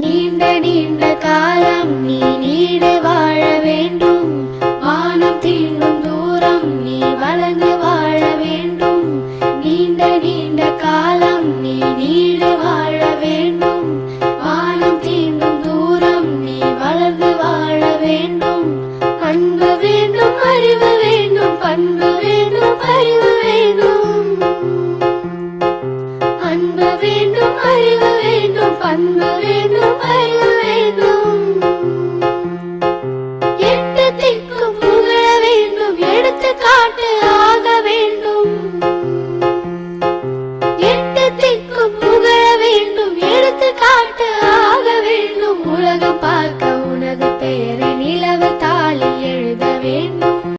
நீண்ட நீண்ட காலம் நீ நீடு வாழ வேண்டும். வானம் தீண்டும் தூரம் நீ வளர்ந்து வாழ வேண்டும். நீண்ட நீண்ட காலம் நீ நீடு வாழ வேண்டும். வானம் தீண்டும் தூரம் நீ வளர்ந்து வாழ வேண்டும். அன்பு வேண்டும், அறிவு வேண்டும், பண்பு வேண்டும், அறிவு வேண்டும். அன்பு வேண்டும், அறிவு வேண்டும், பண்பு வேண்டும், அறிவு வேண்டும்.